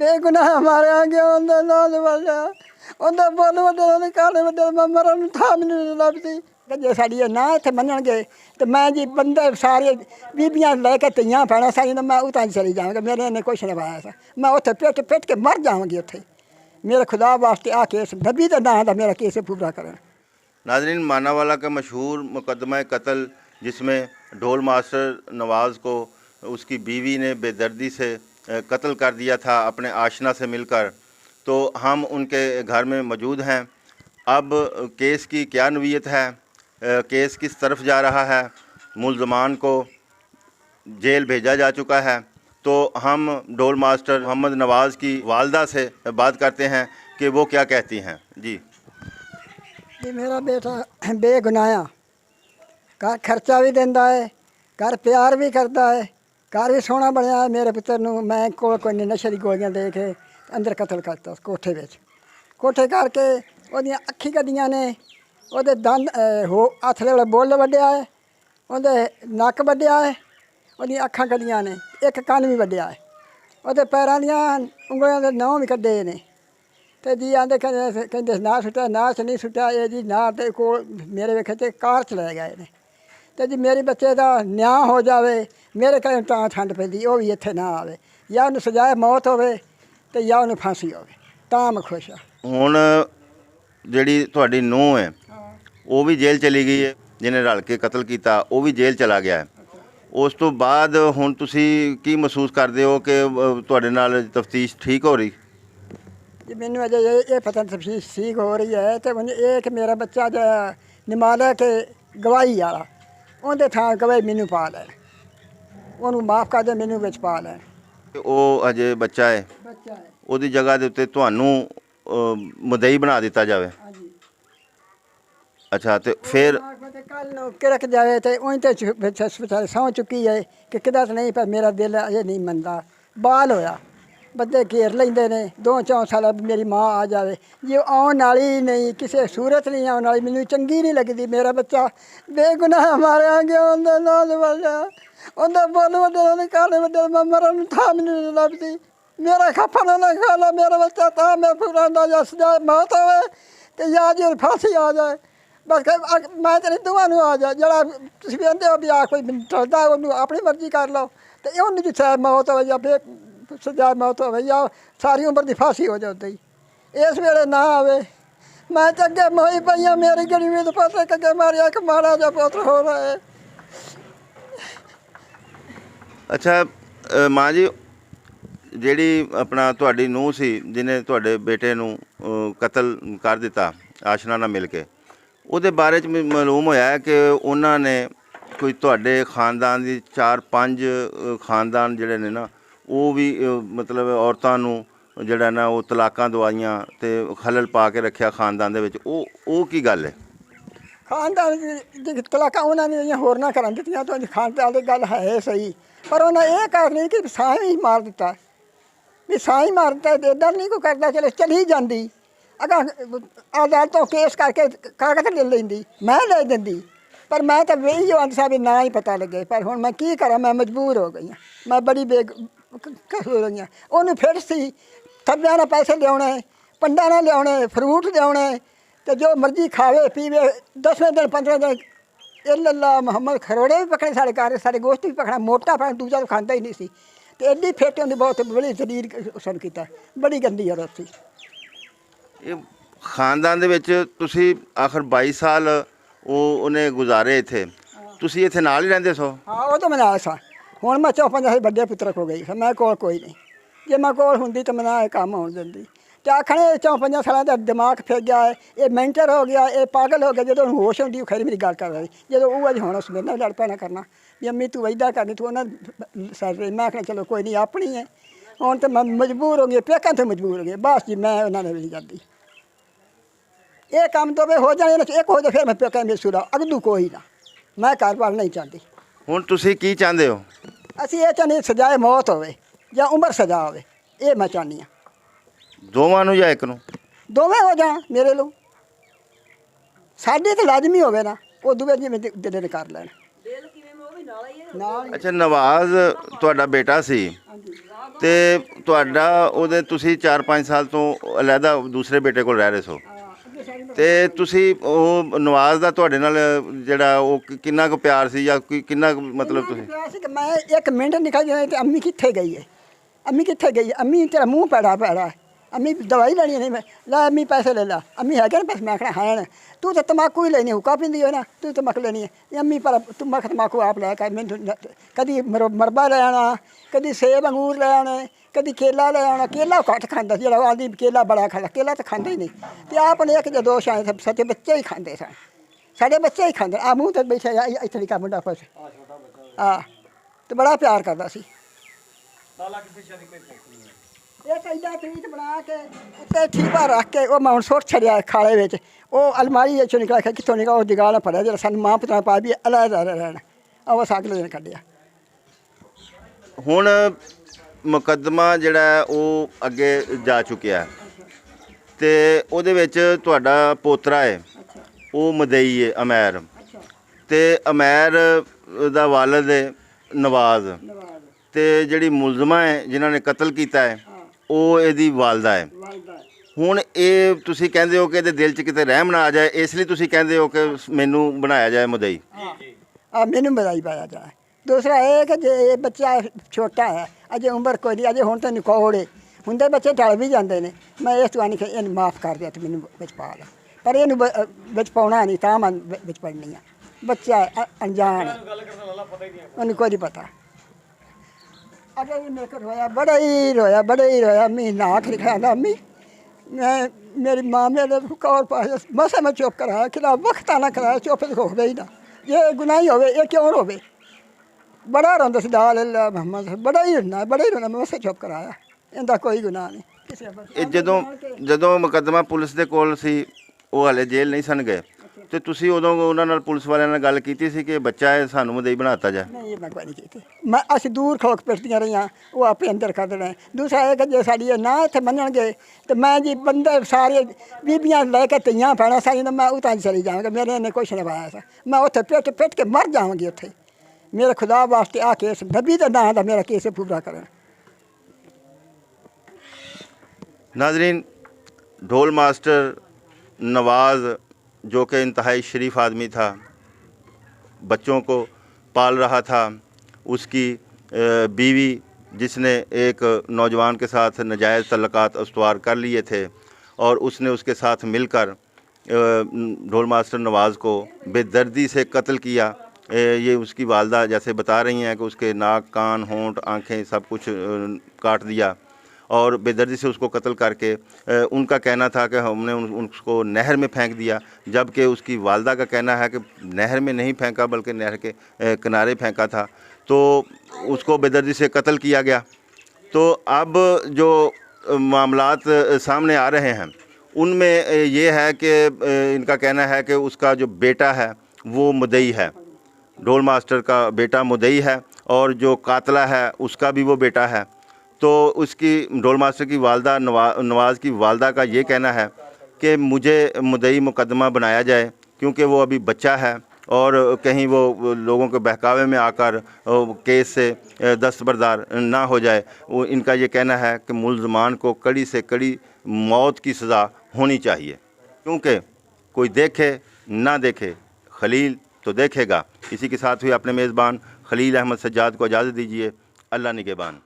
बेगुनाह मारिया गया उनका नाल वाला उनका बोल बदल काले बदल मरन था मैनू लभदी जे साड़ी ना इत्थे मनणगे तो मैं जी बंदे सारे बीबियां लैके तियां पैना सारी मैं उतां चली जावांगा मेरे ने कुछ नहीं पाया मैं उत्थे पिट पिट के मर जावांगी उत्थे मेरे खुदा वास्ते आ केस नबी के नाम का मेरा केस पूरा करन। नाज़रीन, मानावाला का मशहूर मुकदमा कत्ल जिसमें ढोल मास्टर नवाज़ को उसकी बीवी ने बेदर्दी से कत्ल कर दिया था अपने आशना से मिलकर, तो हम उनके घर में मौजूद हैं। अब केस की क्या नवीयत है, केस किस तरफ जा रहा है, मुल्ज़मान को जेल भेजा जा चुका है, तो हम ढोल मास्टर मोहम्मद नवाज़ की वालदा से बात करते हैं कि वो क्या कहती हैं। जी मेरा बेटा बेगुनाह घर खर्चा भी देंदा है, घर प्यार भी करता है, घर भी सोहना बनया है। मेरे पुत्र नूं मैं कोई नहीं नशे दी गोलियां दे के अंदर कत्ल करता कोठे विच कोठे करके ओहदियां अखी कड्डियां ने ओहदे दंद हो हत्थ दे बुੱਲ वड्डिया है, ओहदे नक वड्डिया है, ओहदियां अखां कड्डियां ने, एक कन्न भी वड्डिया है, ओहदे पैरां दियां उंगलियां दे नौं भी कड्डे ने। तो जी आंदे कहते ना सुट्या ना नहीं सुट्या ये जी ना तो कोल मेरे वेखे ते कार चले गए ने। तो जी मेरे बच्चे का न्याय हो जाए मेरे कदे तां ठंड पैंदी वो भी इत्थे ना आवे, या उन्हें सजाए मौत होवे ते या उन्हें फांसी होवे तां मैं खुश हाँ। हुण जिहड़ी तुहाडी नूंह है वो भी जेल चली गई है, जिन्हें रल के कत्ल किया वो भी जेल चला गया है। उस तो बाद हुण तुसीं की महसूस करदे हो कि तुहाडे नाल तफ्तीश ठीक हो रही? जी मैनू अजे ये पता तफ्तीश ठीक हो रही है तो ये कि मेरा बच्चा जो निमाला के गवाही वाला उनके थां गवाही मैनू पा लैन, उन्होंने माफ़ कर दे मैनू विच पा लैन। वो अजे बच्चा है, बच्चा है ਉਹਦੀ जगह के उत्ते ਤੁਹਾਨੂੰ मुदई बना दिता जाए। हाँ जी। अच्छा, तो फिर कल किरक जाए तो उन बेचारे सौं चुकी है कि किदा नहीं, पर मेरा दिल अजे नहीं मनता। बाल होया बंदे घेर लेंदे ने 2-4 साल मेरी माँ आ जाए, जे आने वाली नहीं किसी सूरत नहीं आने वाली, मैनू चंगी नहीं लगती। मेरा बच्चा बेगुनाह मारिया गया उनका नाल वाला उनका बुੱਲ वड्डे काले वड्डे मरन था मैनू लभदी मेरा खफन ना खा ला मेरा बच्चा था मैं पूरा या सजाए मौत होवे तो या जी फांसी आ जाए बस मैं तेरे दोवां नूं आ जाए। जरा तुसीं कहंदे हो भी आ कोई टलदा उन्होंने अपनी मर्जी कर लो तो उन्हें जिथे मौत हो या फिर सजाए मौत हो या सारी उम्र की फांसी हो जाती इस वेले ना आवे। मैं तो अगे मोई पई हाँ मेरी गरीबी तो पुत्र अगे मारिया एक माड़ा जा पुत्र हो रहा है। अच्छा माँ जी, ਜਿਹੜੀ अपना ਤੁਹਾਡੀ ਨੂੰਹ ਸੀ ਜਿਹਨੇ ਤੁਹਾਡੇ ਬੇਟੇ ਨੂੰ ਕਤਲ ਕਰ ਦਿੱਤਾ ਆਸ਼ਨਾ ਨਾਲ ਮਿਲ ਕੇ, ਉਹਦੇ ਬਾਰੇ 'ਚ ਮਾਲੂਮ ਹੋਇਆ ਹੈ ਕਿ ਉਹਨਾਂ ਨੇ ਕੋਈ ਤੁਹਾਡੇ ਖਾਨਦਾਨ ਦੀ 4-5 ਖਾਨਦਾਨ ਜਿਹੜੇ ਨੇ ਨਾ ਉਹ ਵੀ ਮਤਲਬ ਔਰਤਾਂ ਨੂੰ ਜਿਹੜਾ ਨਾ ਉਹ ਤਲਾਕਾਂ ਦਵਾਈਆਂ ਤੇ ਖਲਲ ਪਾ ਕੇ ਰੱਖਿਆ ਖਾਨਦਾਨ ਦੇ ਵਿੱਚ, ਉਹ ਕੀ ਗੱਲ ਹੈ? खानदान की तलाक उन्होंने होर ना करा दित्तियां तो खानदान की गल है सही, पर उन्हें यह कर नहीं कि साह ही मार दिता भी साह ही मार दिता इदा नहीं कोई करता चले चली जाती अगर अदालत तो केस करके कागज ले लेंदी मैं ले दी, पर मैं तो वही जो आंदा भी ना ही पता लगे। पर हुण मैं की करा, मैं मजबूर हो गई हाँ, मैं बड़ी हो गई हाँ। उन्हें फिर सी थब्बियां ने पैसे लियाने पंडा ने लियाने फ्रूट लियाने तो जो मर्जी खावे पीवे 10वें दिन 15वें दिन इल्ला मुहम्मद खरोड़े भी पकड़े साढ़े घर, साढ़े गोश्त भी पकड़ा, मोटा पकड़ा दूजा तो खाता ही नहीं सी। तो एडी फिट होंदी बहुत बड़ी जलील उसन किया, बड़ी गंदी औरत सी। ਇਹ ਖਾਨਦਾਨ ਦੇ ਵਿੱਚ ਤੁਸੀਂ ਆਖਰ 22 ਸਾਲ ਉਹਨੇ ਗੁਜ਼ਾਰੇ ਇੱਥੇ, ਤੁਸੀਂ ਇੱਥੇ ਨਾਲ ਹੀ ਰਹਿੰਦੇ ਸੋ? हाँ वो तो मैं आया सा, हुण मैं 54 बड़े पुत्र हो गई मैं कोल कोई नहीं, जे मैं कोल हुंदी तो मैं ना काम होण दिंदी। तो आखने 54 साल का दिमाग फिर गया है, ये मैंटर हो गया, ये पागल हो गया। जो होश होंगी खैर मेरी गल कर रही, जो वो अज होना उस मेरे नाल लड़ पैना करना भी अम्मी तू इदा करनी तू उन्हें सर रही। मैं आखना चलो कोई नहीं अपनी है, हुण तो मैं मजबूर हो गई, पेकां तो मजबूर हो गई, बस जी मैं उन्होंने भी नहीं जाती। ये काम तो वे हो जाने एक हो जाए फिर मैं पेका मेरे सुरा अगदू कोई ना, मैं घर बार नहीं चाहती। ਹੁਣ ਤੁਸੀਂ ਕੀ ਚਾਹੁੰਦੇ ਹੋ? ਅਸੀਂ ਇਹ ਚਾਹੁੰਦੇ ਸਜ਼ਾਏ ਮੌਤ ਹੋਵੇ ਜਾਂ ਉਮਰ ਸਜ਼ਾ ਹੋਵੇ, ਇਹ ਮੈਂ ਚਾਹੁੰਦੀ ਹਾਂ। ਦੋਵਾਂ ਨੂੰ ਜਾਂ ਇੱਕ ਨੂੰ? ਦੋਵੇਂ ਹੋ ਜਾਣ ਮੇਰੇ ਲੋ, ਸਾਡੇ ਤਾਂ ਲਾਜ਼ਮੀ ਹੋਵੇ ਨਾ, ਉਹ ਦੂਵੇ ਜਿਵੇਂ ਦਿਲ ਨੇ ਕਰ ਲੈਣ। ਅੱਛਾ, ਨਵਾਜ਼ ਤੁਹਾਡਾ ਬੇਟਾ ਸੀ, ਤੇ ਤੁਹਾਡਾ ਉਹਦੇ ਤੁਸੀਂ 4-5 ਸਾਲ ਤੋਂ ਅਲੱਗਾ ਦੂਸਰੇ ਬੇਟੇ ਕੋਲ ਰਹਿ ਰਹੇ ਸੋ ਤੇ ਤੁਸੀਂ ਉਹ ਨਵਾਜ਼ ਦਾ ਤੁਹਾਡੇ ਨਾਲ ਜਿਹੜਾ ਉਹ ਕਿੰਨਾ ਕੁ ਪਿਆਰ ਸੀ ਜਾਂ ਕਿੰਨਾ ਕੁ ਮਤਲਬ ਤੁਸੀਂ ਕਿਹਾ ਸੀ ਕਿ ਮੈਂ 1 ਮਿੰਟ ਨਿਕਲ ਜਾਏ ਤੇ ਅੰਮੀ ਕਿੱਥੇ ਗਈ ਹੈ, ਅੰਮੀ ਕਿੱਥੇ ਗਈ ਹੈ, ਅੰਮੀ ਤੇਰਾ ਮੂੰਹ ਪੈੜਾ ਪੈੜਾ, ਅੰਮੀ ਦਵਾਈ ਲੈਣੀ ਨਹੀਂ, ਮੈਂ ਲੈ ਅੰਮੀ ਪੈਸੇ ਲੈ ਲਾ, ਅੰਮੀ ਹੈਗੇ ਨੇ ਪੈਸੇ, ਮੈਂ ਆਖਣਾ ਹੈ ਤੂੰ ਤਾਂ ਤੰਬਾਕੂ ਹੀ ਲੈਣੀ, ਹੁੱਕਾ ਪੀਂਦੀ ਹੋ ਨਾ, ਤੂੰ ਤੰਬਾਕੂ ਲੈਣੀ ਹੈ ਅੰਮੀ, ਪਰ ਤੰਬਾਕੂ ਆਪ ਲੈ ਕੇ ਮੈਨੂੰ ਕਦੀ ਮਰਬਾ ਲੈ ਆਉਣਾ, ਕਦੀ ਸੇਬ ਅੰਗੂਰ ਲੈ ਆਉਣੇ, ਕਦੀ ਕੇਲਾ ਲੈ ਆਉਣਾ, ਕੇਲਾ ਘੱਟ ਖਾਂਦਾ ਜਿਹੜਾ ਆਂਦੀ ਕੇਲਾ ਬੜਾ ਖਾਂਦਾ, ਕੇਲਾ ਤਾਂ ਖਾਂਦਾ ਹੀ ਨਹੀਂ, ਤੇ ਆਪ ਨੇ ਇੱਕ ਜਾਂ ਦੋ ਸ਼ਾਇਦ ਸੱਚੇ ਬੱਚੇ ਹੀ ਖਾਂਦੇ ਸਨ, ਸਾਡੇ ਬੱਚੇ ਹੀ ਖਾਂਦੇ, ਆ ਮੂੰਹ ਤੇ ਬੈਠਾ ਇੱਥੇ ਨਿੱਕਾ ਮੁੰਡਾ ਖੁਸ਼ ਆ, ਤੇ ਬੜਾ ਪਿਆਰ ਕਰਦਾ ਸੀ। ਇਹ ਤਾਂ ਇੱਦਾਂ ਤਰੀਤ ਬਣਾ ਕੇ ਉੱਤੇ ਠੀਪਾ ਰੱਖ ਕੇ ਉਹ ਮੈਂ ਹੁਣ ਸੁੱਟ ਛੱਡਿਆ ਖਾਲੇ ਵਿੱਚ, ਉਹ ਅਲਮਾਰੀ ਵਿੱਚੋਂ ਨਿਕਲ ਕੇ ਕਿੱਥੋਂ ਨਿਕਲ ਉਹ ਜਗ੍ਹਾ ਨਾ ਫੜਿਆ ਜਿਹੜਾ ਸਾਨੂੰ ਮਾਂ ਪਿਤਾ ਪਾ ਵੀ ਅਲੱਗ ਰਹਿਣ, ਉਹ ਅਗਲੇ ਦਿਨ ਕੱਢਿਆ। ਹੁਣ ਮੁਕੱਦਮਾ ਜਿਹੜਾ ਉਹ ਅੱਗੇ ਜਾ ਚੁੱਕਿਆ ਤੇ ਉਹਦੇ ਵਿੱਚ ਤੁਹਾਡਾ ਪੋਤਰਾ ਹੈ ਉਹ ਮਦਈ ਹੈ ਅਮੈਰ, ਤੇ ਅਮੈਰ ਦਾ ਵਾਲਦ ਹੈ ਨਵਾਜ਼, ਤੇ ਜਿਹੜੀ ਮੁਲਜ਼ਮਾ ਹੈ ਜਿਨ੍ਹਾਂ ਨੇ ਕਤਲ ਕੀਤਾ ਹੈ ਉਹ ਇਹਦੀ ਵਾਲਦਾ ਹੈ। ਹੁਣ ਇਹ ਤੁਸੀਂ ਕਹਿੰਦੇ ਹੋ ਕਿ ਇਹਦੇ ਦਿਲ 'ਚ ਕਿਤੇ ਰਹਿਮ ਨਾ ਆ ਜਾਏ, ਇਸ ਲਈ ਤੁਸੀਂ ਕਹਿੰਦੇ ਹੋ ਕਿ ਮੈਨੂੰ ਬਣਾਇਆ ਜਾਏ ਮਦਈ। ਮੈਨੂੰ ਬਧਾਈ ਪਾਇਆ ਜਾਏ। ਦੂਸਰਾ ਇਹ ਕਿ ਜੇ ਇਹ ਬੱਚਾ ਛੋਟਾ ਹੈ, ਅਜੇ ਉਮਰ ਕੋਈ ਨਹੀਂ, ਅਜੇ ਹੁਣ ਤਾਂ ਨਿਕੋੜੇ ਹੁੰਦੇ ਬੱਚੇ ਟਲ ਵੀ ਜਾਂਦੇ ਨੇ, ਮੈਂ ਇਸ ਤੋਂ ਨਹੀਂ ਇਹਨੂੰ ਮਾफ़ ਕਰ ਦਿਆ ਤੇ ਮੈਨੂੰ ਵਿੱਚ ਪਾ ਲਾ, ਪਰ ਇਹਨੂੰ ਵਿੱਚ ਪਾਉਣਾ ਨਹੀਂ, ਤਾਂ ਮੈਂ ਵਿੱਚ ਪੜਨੀ ਆ, ਬੱਚਾ ਅਣਜਾਣ ਉਹਨੂੰ ਕੋਈ ਨਹੀਂ ਪਤਾ। अगर मेरे को रोया बड़ा ही रोया महीना आखिर खाया अम्मी मैं मेरी माँ मेरे कौर पाया मसा मैं चुप कराया खिला वक्त आना कराया चुप तो हो गई ना, ये गुनाही होवे ये क्यों होवे, बड़ा रोंदा सी लाल मोहम्मद बड़ा ही रोना मैं मसा चुप कराया, इनका कोई गुनाह नहीं। ਇਹ ਜਦੋਂ ਮੁਕੱਦਮਾ ਪੁਲਿਸ ਦੇ ਕੋਲ ਸੀ ਉਹ ਹਾਲੇ ਜੇਲ੍ਹ ਨਹੀਂ ਸਨ ਗਏ, ਤੇ ਤੁਸੀਂ ਉਦੋਂ ਉਹਨਾਂ ਨਾਲ ਪੁਲਿਸ ਵਾਲਿਆਂ ਨਾਲ ਗੱਲ ਕੀਤੀ ਸੀ ਕਿ ਬੱਚਾ ਹੈ ਸਾਨੂੰ ਮਦਈ ਬਣਾਤਾ ਜਾ? ਨਹੀਂ ਇਹ ਮੈਂ ਕੋਈ ਨਹੀਂ ਕੀਤੀ, ਮੈਂ ਅਸੀਂ ਦੂਰ ਖਲੋਕ ਪਿੱਟਦੀਆਂ ਰਹੀਆਂ, ਉਹ ਆਪੇ ਅੰਦਰ ਕਰ ਦੇਣਾ। ਦੂਸਰਾ ਇਹ ਕਿ ਜੇ ਸਾਡੀ ਇਹ ਨਾ ਇੱਥੇ ਮੰਨਣਗੇ ਤੇ ਮੈਂ ਜੀ ਬੰਦੇ ਸਾਰੇ ਬੀਬੀਆਂ ਲੈ ਕੇ ਧੀਆਂ ਭੈਣਾਂ ਸਾਰੀਆਂ ਮੈਂ ਉਤਾਂ ਚਲੀ ਜਾਵਾਂਗਾ, ਮੇਰੇ ਨੇ ਕੁਛ ਨਹੀਂ ਪਾਇਆ, ਮੈਂ ਉੱਥੇ ਪਿੱਟ ਕੇ ਮਰ ਜਾਵਾਂਗੀ ਉੱਥੇ, ਮੇਰੇ ਖੁਦਾ ਵਾਸਤੇ ਆ ਕੇਸ ਨਬੀ ਦੇ ਨਾਂ ਦਾ ਮੇਰਾ ਕੇਸ ਪੂਰਾ ਕਰਨ। नाजरीन, ढोल मास्टर नवाज़ जो कि इंतहाई शरीफ आदमी था, बच्चों को पाल रहा था, उसकी बीवी जिसने एक नौजवान के साथ नाजायज़ तल्लुकात अस्तवार कर लिए थे और उसने उसके साथ मिलकर ढोल मास्टर नवाज़ को बेदर्दी से कत्ल किया। ये उसकी वालदा जैसे बता रही हैं कि उसके नाक, कान, होंठ, आँखें सब कुछ काट दिया और बेदर्दी से उसको कत्ल करके उनका कहना था कि हमने उसको नहर में फेंक दिया, जबकि उसकी वालदा का कहना है कि नहर में नहीं फेंका बल्कि नहर के किनारे फेंका था, तो उसको बेदर्दी से कत्ल किया गया। तो अब जो मामलात सामने आ रहे हैं उनमें ये है कि इनका कहना है कि उसका जो बेटा है वो मुदई है, ढोल मास्टर का बेटा मुदई है और जो कातला है उसका भी वो बेटा है। तो उसकी ढोल मास्टर की वालदा नवाज़ की वालदा का ये कहना है कि मुझे मुदई मुकदमा बनाया जाए क्योंकि वो अभी बच्चा है और कहीं वो लोगों के बहकावे में आकर केस से दस्तबरदार ना हो जाए। वो इनका ये कहना है कि मुल्ज़मान को कड़ी से कड़ी मौत की सज़ा होनी चाहिए, क्योंकि कोई देखे ना देखे खलील तो देखेगा। इसी के साथ हुए अपने मेज़बान खलील अहमद सज्जाद को इजाज़त दीजिए। अल्लाह निगहबान।